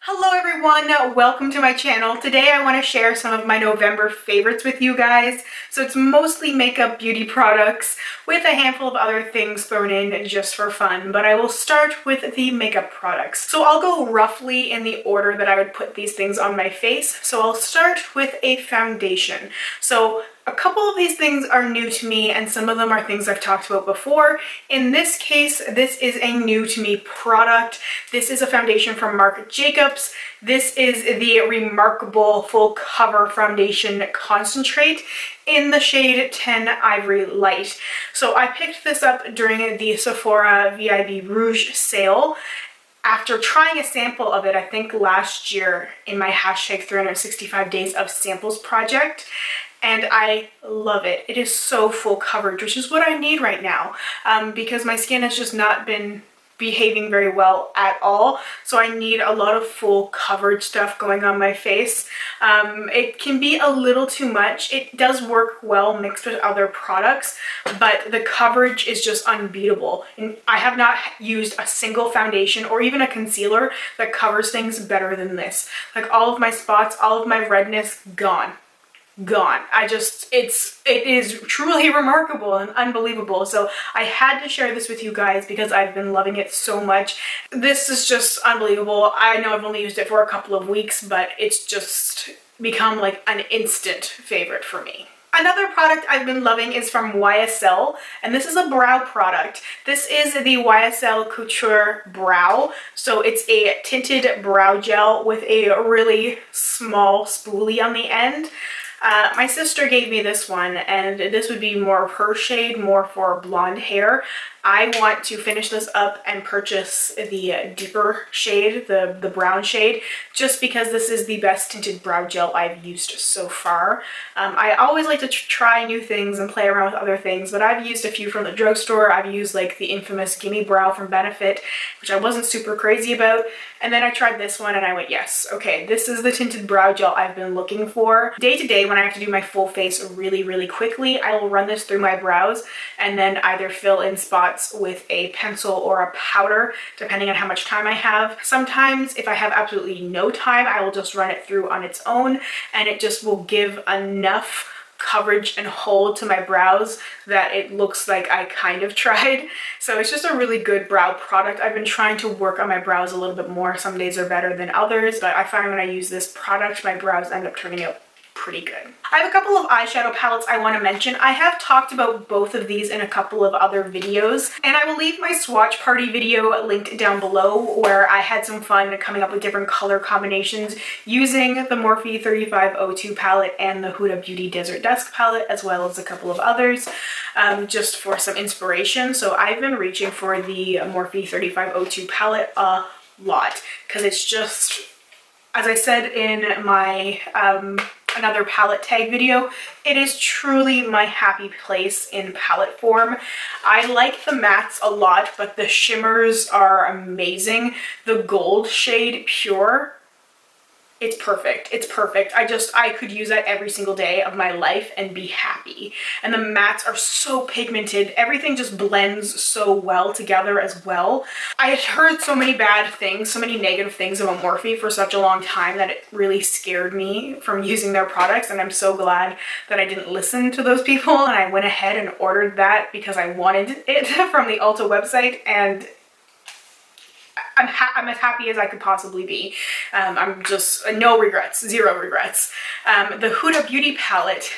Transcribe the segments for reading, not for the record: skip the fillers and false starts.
Hello everyone, welcome to my channel. Today I want to share some of my November favorites with you guys. So it's mostly makeup beauty products with a handful of other things thrown in just for fun, but I will start with the makeup products. So I'll go roughly in the order that I would put these things on my face. So I'll start with a foundation. So a couple of these things are new to me and some of them are things I've talked about before. In this case, this is a new to me product. This is a foundation from Marc Jacobs. This is the Remarkable Full Cover Foundation Concentrate in the shade 10 Ivory Light. So I picked this up during the Sephora VIB Rouge sale. After trying a sample of it, I think last year in my hashtag 365 days of samples project, and I love it. It is so full coverage, which is what I need right now because my skin has just not been behaving very well at all. So I need a lot of full coverage stuff going on my face. It can be a little too much. It does work well mixed with other products, but the coverage is just unbeatable. And I have not used a single foundation or even a concealer that covers things better than this. Like all of my spots, all of my redness, gone. It is truly remarkable and unbelievable. So I had to share this with you guys because I've been loving it so much. This is just unbelievable. I know I've only used it for a couple of weeks, but it's just become like an instant favorite for me. Another product I've been loving is from YSL, and this is a brow product. This is the YSL Couture Brow. So it's a tinted brow gel with a really small spoolie on the end. My sister gave me this one, and this would be more of her shade, more for blonde hair. I want to finish this up and purchase the deeper shade, the brown shade, just because this is the best tinted brow gel I've used so far. I always like to try new things and play around with other things, but I've used a few from the drugstore. I've used like the infamous Gimme Brow from Benefit, which I wasn't super crazy about. And then I tried this one and I went, yes, okay, this is the tinted brow gel I've been looking for. Day to day, when I have to do my full face really quickly, I will run this through my brows and then either fill in spots with a pencil or a powder, depending on how much time I have. Sometimes, if I have absolutely no time, I will just run it through on its own, and it just will give enough coverage and hold to my brows that it looks like I kind of tried. So it's just a really good brow product. I've been trying to work on my brows a little bit more. Some days are better than others, but I find when I use this product, my brows end up turning out pretty good. I have a couple of eyeshadow palettes I want to mention. I have talked about both of these in a couple of other videos, and I will leave my swatch party video linked down below where I had some fun coming up with different color combinations using the Morphe 3502 palette and the Huda Beauty Desert Dusk palette, as well as a couple of others, just for some inspiration. So I've been reaching for the Morphe 3502 palette a lot because it's just, as I said in my another palette tag video, it is truly my happy place in palette form. I like the mattes a lot, but the shimmers are amazing. The gold shade Pure, it's perfect. It's perfect. I could use that every single day of my life and be happy. And the mattes are so pigmented. Everything just blends so well together as well. I had heard so many bad things, so many negative things about Morphe for such a long time that it really scared me from using their products, and I'm so glad that I didn't listen to those people and I went ahead and ordered that because I wanted it from the Ulta website, and I'm as happy as I could possibly be. I'm just, no regrets, zero regrets. The Huda Beauty palette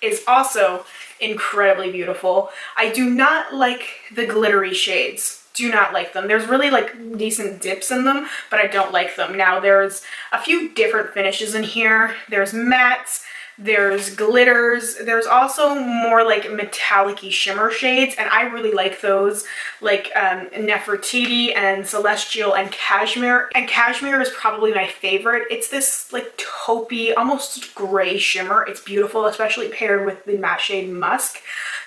is also incredibly beautiful. I do not like the glittery shades. Do not like them. There's really like decent dips in them, but I don't like them. Now there's a few different finishes in here. There's mattes, there's glitters, there's also more like metallic-y shimmer shades, and I really like those, like Nefertiti and Celestial and Cashmere. And Cashmere is probably my favorite. It's this like taupey, almost gray shimmer. It's beautiful, especially paired with the matte shade Musk.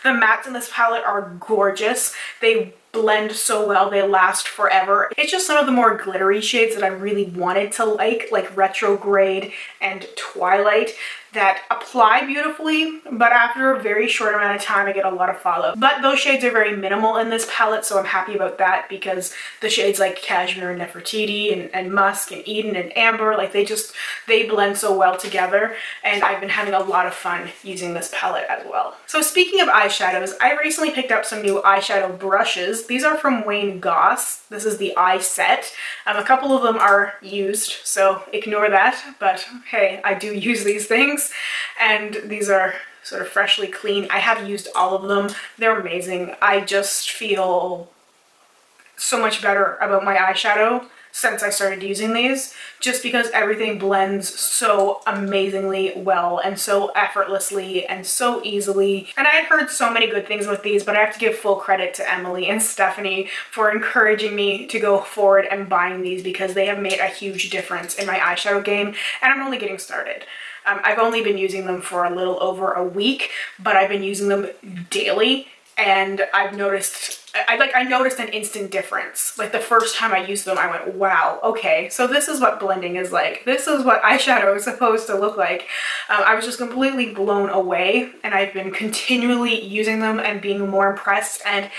The mattes in this palette are gorgeous. They blend so well, they last forever. It's just some of the more glittery shades that I really wanted to like Retrograde and Twilight, that apply beautifully, but after a very short amount of time I get a lot of follow. But those shades are very minimal in this palette, so I'm happy about that, because the shades like Cashmere and Nefertiti and Musk and Eden and Amber, like they blend so well together, and I've been having a lot of fun using this palette as well. So speaking of eyeshadows, I recently picked up some new eyeshadow brushes. These are from Wayne Goss. This is the Eye Set. A couple of them are used, so ignore that, but hey, I do use these things, and these are sort of freshly clean. I have used all of them. They're amazing. I just feel so much better about my eyeshadow since I started using these, just because everything blends so amazingly well and so effortlessly and so easily. And I had heard so many good things with these, but I have to give full credit to Emily and Stephanie for encouraging me to go forward and buying these, because they have made a huge difference in my eyeshadow game, and I'm only getting started. I've only been using them for a little over a week, but I've been using them daily, and I've noticed, I noticed an instant difference. Like the first time I used them, I went, wow, okay, so this is what blending is like. This is what eyeshadow is supposed to look like. I was just completely blown away, and I've been continually using them and being more impressed. And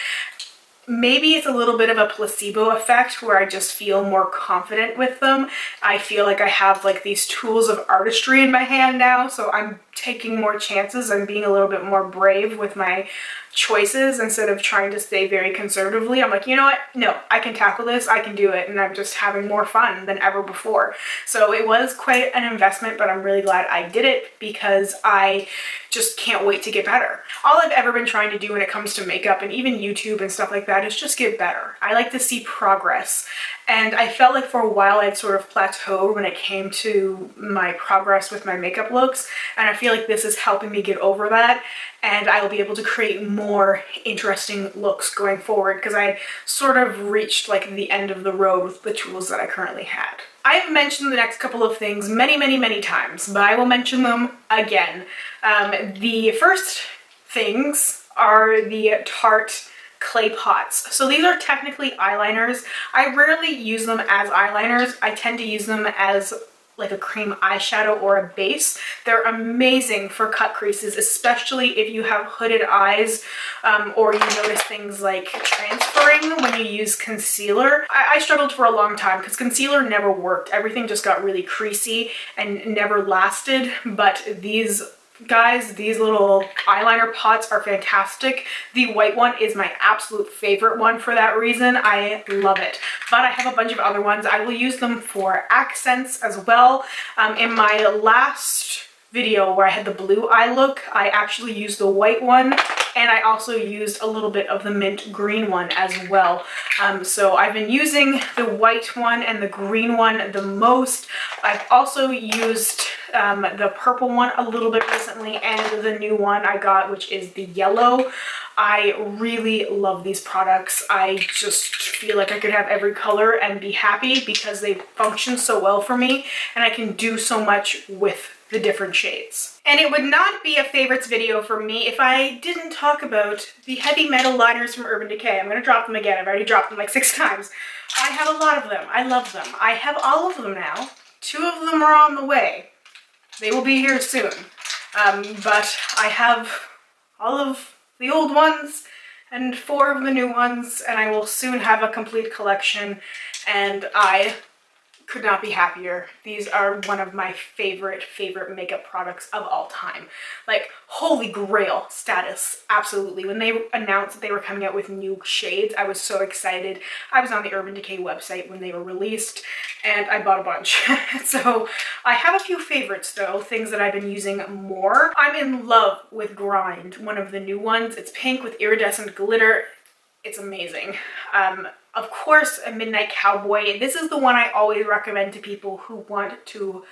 maybe it's a little bit of a placebo effect where I just feel more confident with them. I feel like I have like these tools of artistry in my hand now, so I'm taking more chances. I'm being a little bit more brave with my choices instead of trying to stay very conservatively. I'm like, you know what? No, I can tackle this. I can do it. And I'm just having more fun than ever before. So it was quite an investment, but I'm really glad I did it, because I just can't wait to get better. All I've ever been trying to do when it comes to makeup and even YouTube and stuff like that is just get better. I like to see progress. And I felt like for a while I'd sort of plateaued when it came to my progress with my makeup looks, and I feel like this is helping me get over that, and I will be able to create more interesting looks going forward, because I sort of reached like the end of the road with the tools that I currently had. I have mentioned the next couple of things many times, but I will mention them again. The first things are the Tarte clay pots. So these are technically eyeliners. I rarely use them as eyeliners. I tend to use them as like a cream eyeshadow or a base. They're amazing for cut creases, especially if you have hooded eyes, or you notice things like transferring when you use concealer. I struggled for a long time because concealer never worked. Everything just got really creasy and never lasted, but these guys, these little eyeliner pots are fantastic. The white one is my absolute favorite one for that reason. I love it. But I have a bunch of other ones. I will use them for accents as well. In my last video where I had the blue eye look, I actually used the white one, and I also used a little bit of the mint green one as well. So I've been using the white one and the green one the most. I've also used the purple one a little bit recently, and the new one I got, which is the yellow. I really love these products. I just feel like I could have every color and be happy, because they function so well for me, and I can do so much with the different shades. And it would not be a favorites video for me if I didn't talk about the heavy metal liners from Urban Decay. I'm gonna drop them again. I've already dropped them like 6 times. I have a lot of them. I love them. I have all of them now. 2 of them are on the way. They will be here soon. But I have all of the old ones and 4 of the new ones, and I will soon have a complete collection, and I could not be happier. These are one of my favorite makeup products of all time. Like, holy grail status, absolutely. When they announced that they were coming out with new shades, I was so excited. I was on the Urban Decay website when they were released, and I bought a bunch. So I have a few favorites though, things that I've been using more. I'm in love with Grind, one of the new ones. It's pink with iridescent glitter. It's amazing. Of course, a Midnight Cowboy. This is the one I always recommend to people who want to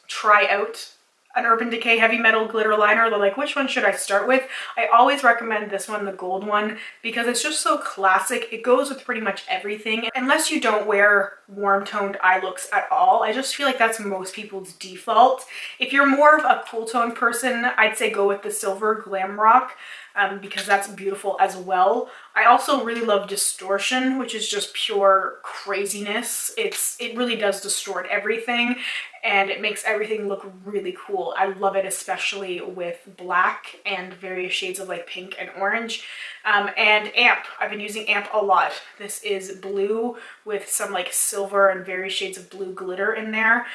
try out an Urban Decay Heavy Metal Glitter liner. They're like, which one should I start with? I always recommend this one, the gold one, because it's just so classic. It goes with pretty much everything. Unless you don't wear warm toned eye looks at all, I just feel like that's most people's default. If you're more of a cool tone person, I'd say go with the silver Glam Rock. because that's beautiful as well. I also really love Distortion, which is just pure craziness. It really does distort everything and it makes everything look really cool. I love it, especially with black and various shades of like pink and orange. And Amp, I've been using Amp a lot. This is blue with some like silver and various shades of blue glitter in there.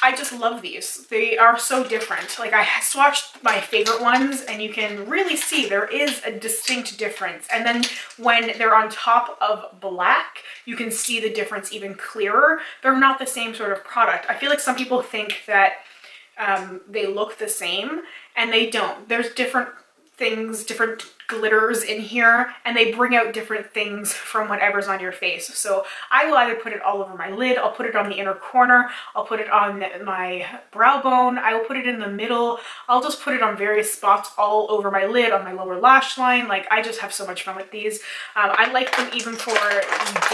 I just love these. They are so different. Like, I swatched my favorite ones and you can really see there is a distinct difference. And then when they're on top of black, you can see the difference even clearer. They're not the same sort of product. I feel like some people think that they look the same, and they don't. There's different things, different glitters in here, and they bring out different things from whatever's on your face. So I will either put it all over my lid, I'll put it on the inner corner, I'll put it on my brow bone, I will put it in the middle, I'll just put it on various spots all over my lid, on my lower lash line. Like, I just have so much fun with these. I like them even for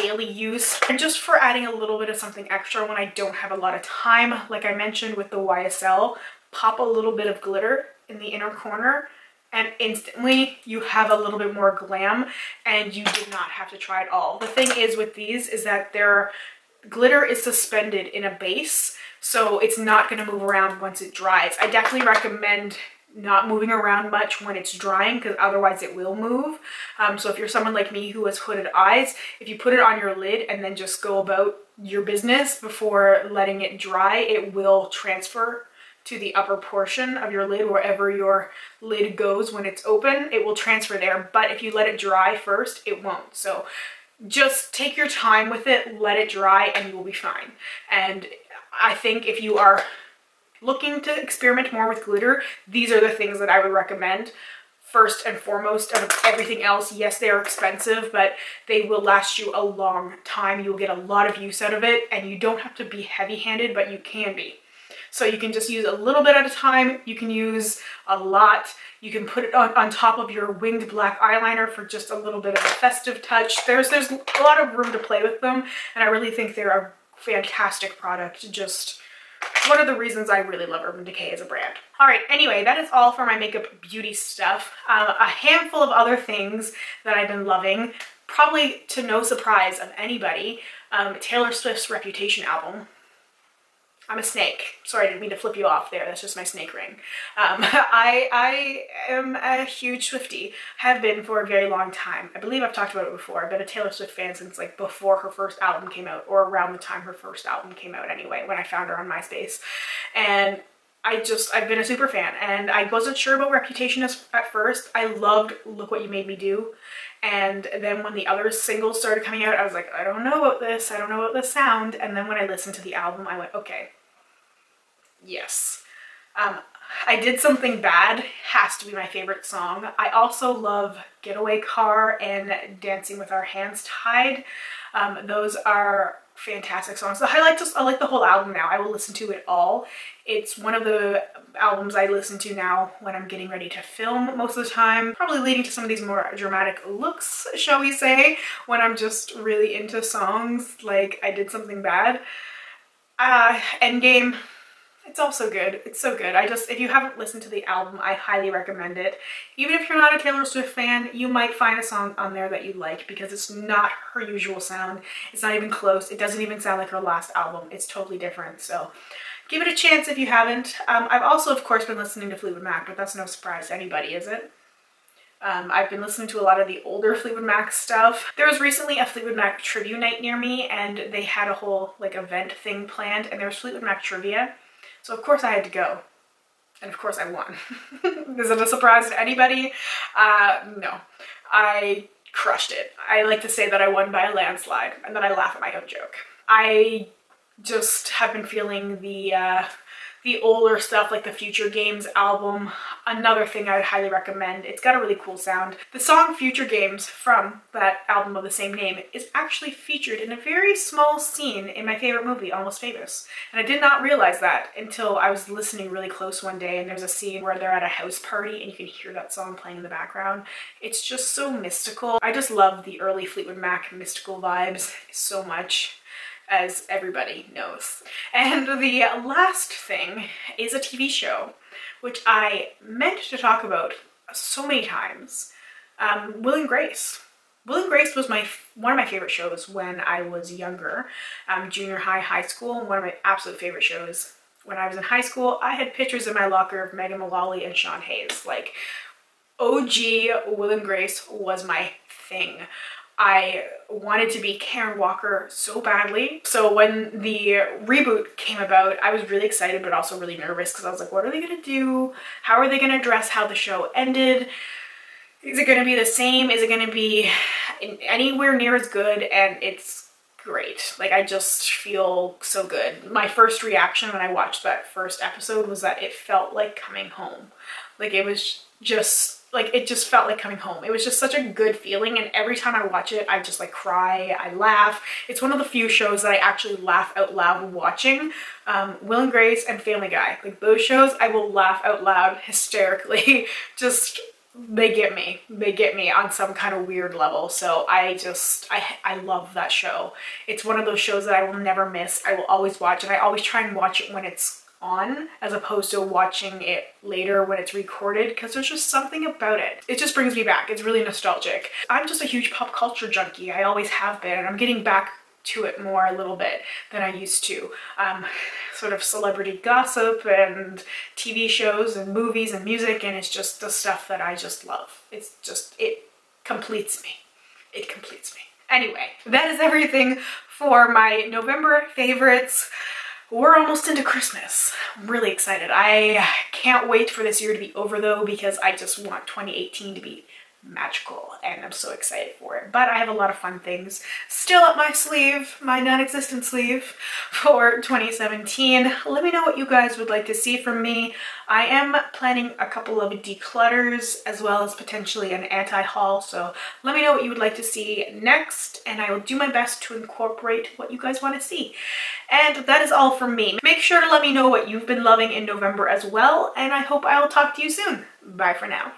daily use and just for adding a little bit of something extra when I don't have a lot of time. Like I mentioned with the YSL, pop a little bit of glitter in the inner corner and instantly you have a little bit more glam, and you did not have to try it all. The thing is with these is that their glitter is suspended in a base, so it's not going to move around once it dries. I definitely recommend not moving around much when it's drying, because otherwise it will move. So if you're someone like me who has hooded eyes, if you put it on your lid and then just go about your business before letting it dry, it will transfer to the upper portion of your lid. Wherever your lid goes when it's open, it will transfer there. But if you let it dry first, it won't. So just take your time with it, let it dry, and you will be fine. And I think if you are looking to experiment more with glitter, these are the things that I would recommend. First and foremost of everything else, yes, they are expensive, but they will last you a long time. You'll get a lot of use out of it, and you don't have to be heavy-handed, but you can be. So you can just use a little bit at a time. You can use a lot. You can put it on top of your winged black eyeliner for just a little bit of a festive touch. There's a lot of room to play with them, and I really think they're a fantastic product. Just one of the reasons I really love Urban Decay as a brand. All right, anyway, that is all for my makeup beauty stuff. A handful of other things that I've been loving, probably to no surprise of anybody, Taylor Swift's Reputation album. I'm a snake. Sorry, I didn't mean to flip you off there. That's just my snake ring. I am a huge Swiftie. Have been for a very long time. I believe I've talked about it before. I've been a Taylor Swift fan since like before her first album came out, or around the time her first album came out anyway, when I found her on MySpace. And I've been a super fan, and I wasn't sure about Reputation at first. I loved Look What You Made Me Do. And then when the other singles started coming out, I was like, I don't know about this. I don't know about the sound. And then when I listened to the album, I went, okay, yes. I Did Something Bad has to be my favorite song. I also love Getaway Car and Dancing with Our Hands Tied. Those are fantastic songs. I like the whole album now. I will listen to it all. It's one of the albums I listen to now when I'm getting ready to film most of the time, probably leading to some of these more dramatic looks, shall we say, when I'm just really into songs like I Did Something Bad. Endgame, it's also good. It's so good. If you haven't listened to the album, I highly recommend it. Even if you're not a Taylor Swift fan, you might find a song on there that you like, because it's not her usual sound. It's not even close. It doesn't even sound like her last album. It's totally different. So give it a chance if you haven't. I've also, of course, been listening to Fleetwood Mac, but that's no surprise to anybody, is it? I've been listening to a lot of the older Fleetwood Mac stuff. There was recently a Fleetwood Mac trivia night near me, and they had a whole like event thing planned, and there was Fleetwood Mac trivia. So of course I had to go, and of course I won. Is it a surprise to anybody? No, I crushed it. I like to say that I won by a landslide, and then I laugh at my own joke. I just have been feeling the older stuff, like the Future Games album. Another thing I would highly recommend. It's got a really cool sound. The song Future Games from that album of the same name is actually featured in a very small scene in my favorite movie, Almost Famous. And I did not realize that until I was listening really close one day, and there's a scene where they're at a house party and you can hear that song playing in the background. It's just so mystical. I just love the early Fleetwood Mac mystical vibes so much, as everybody knows. And the last thing is a TV show, which I meant to talk about so many times, Will and Grace. Will and Grace was one of my favorite shows when I was younger, junior high, high school. One of my absolute favorite shows. When I was in high school, I had pictures in my locker of Megan Mullally and Sean Hayes. Like, OG Will and Grace was my thing. I wanted to be Karen Walker so badly. So when the reboot came about, I was really excited but also really nervous because I was like, what are they gonna do? How are they gonna address how the show ended? Is it gonna be the same? Is it gonna be anywhere near as good? And it's great. Like, I just feel so good. My first reaction when I watched that first episode was that it felt like coming home. Like, it was just like, it just felt like coming home. It was just such a good feeling, and every time I watch it, I just like cry, I laugh. It's one of the few shows that I actually laugh out loud watching. Will and Grace and Family Guy. Like, those shows, I will laugh out loud hysterically. Just, they get me. They get me on some kind of weird level. So I love that show. It's one of those shows that I will never miss. I will always watch, and I always try and watch it when it's on as opposed to watching it later when it's recorded, because there's just something about it. It just brings me back. It's really nostalgic. I'm just a huge pop culture junkie. I always have been, and I'm getting back to it more a little bit than I used to. Sort of celebrity gossip and TV shows and movies and music, and it's just the stuff that I just love. It's just, it completes me. It completes me. Anyway, that is everything for my November favorites. We're almost into Christmas. I'm really excited. I can't wait for this year to be over though, because I just want 2018 to be magical, and I'm so excited for it. But I have a lot of fun things still up my sleeve, my non-existent sleeve, for 2017. Let me know what you guys would like to see from me. I am planning a couple of declutters as well as potentially an anti-haul, so let me know what you would like to see next, and I will do my best to incorporate what you guys want to see. And that is all from me. Make sure to let me know what you've been loving in November as well, and I hope I'll talk to you soon. Bye for now.